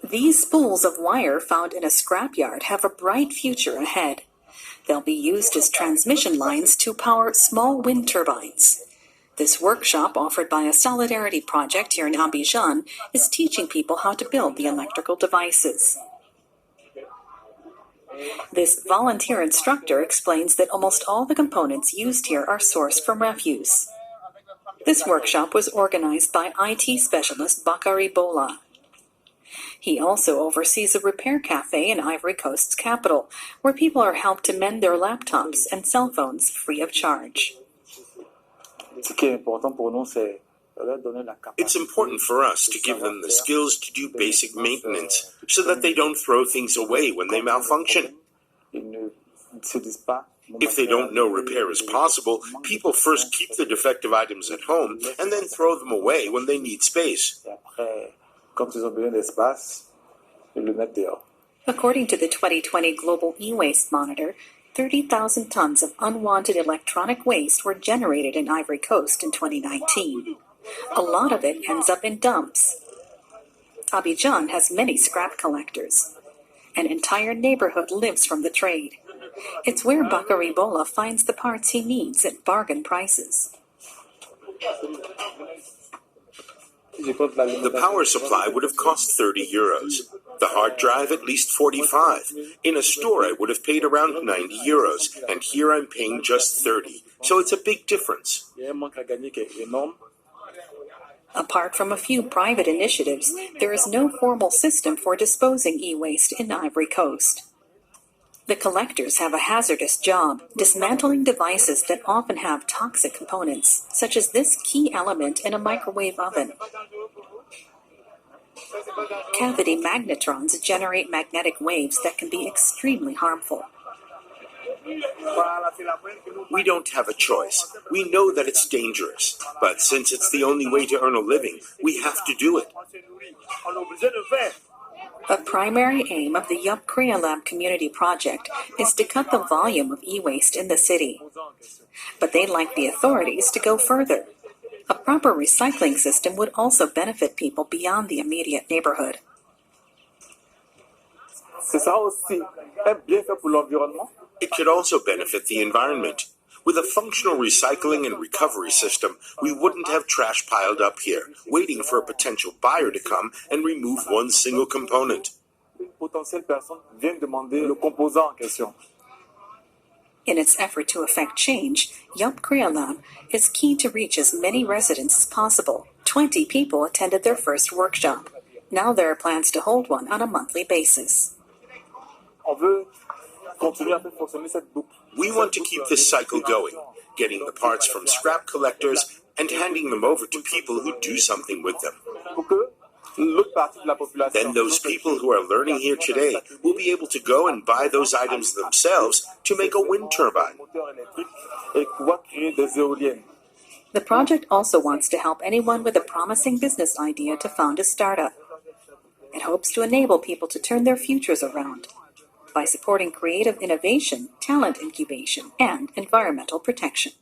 These spools of wire found in a scrapyard have a bright future ahead. They'll be used as transmission lines to power small wind turbines. This workshop, offered by a solidarity project here in Abidjan, is teaching people how to build the electrical devices. This volunteer instructor explains that almost all the components used here are sourced from refuse. This workshop was organized by IT specialist Bakary Bola. He also oversees a repair cafe in Ivory Coast's capital, where people are helped to mend their laptops and cell phones free of charge. It's important for us to give them the skills to do basic maintenance so that they don't throw things away when they malfunction. If they don't know repair is possible, people first keep the defective items at home and then throw them away when they need space. According to the 2020 Global E-Waste Monitor, 30,000 tons of unwanted electronic waste were generated in Ivory Coast in 2019. A lot of it ends up in dumps. Abidjan has many scrap collectors. An entire neighborhood lives from the trade. It's where Bakary Bola finds the parts he needs at bargain prices. The power supply would have cost 30 euros. The hard drive at least 45. In a store I would have paid around 90 euros, and here I'm paying just 30. So it's a big difference. Apart from a few private initiatives, there is no formal system for disposing e-waste in Ivory Coast. The collectors have a hazardous job, dismantling devices that often have toxic components, such as this key element in a microwave oven. Cavity magnetrons generate magnetic waves that can be extremely harmful. We don't have a choice. We know that it's dangerous, but since it's the only way to earn a living, we have to do it. A primary aim of the Yup Korea Lab community project is to cut the volume of e-waste in the city. But they'd like the authorities to go further. A proper recycling system would also benefit people beyond the immediate neighborhood. It could also benefit the environment. With a functional recycling and recovery system, we wouldn't have trash piled up here, waiting for a potential buyer to come and remove one single component. In its effort to effect change, Yup Korea Lab is keen to reach as many residents as possible. 20 people attended their first workshop. Now there are plans to hold one on a monthly basis. We want to keep this cycle going, getting the parts from scrap collectors and handing them over to people who do something with them. Then those people who are learning here today will be able to go and buy those items themselves to make a wind turbine. The project also wants to help anyone with a promising business idea to found a startup. It hopes to enable people to turn their futures around by supporting creative innovation, talent incubation, and environmental protection.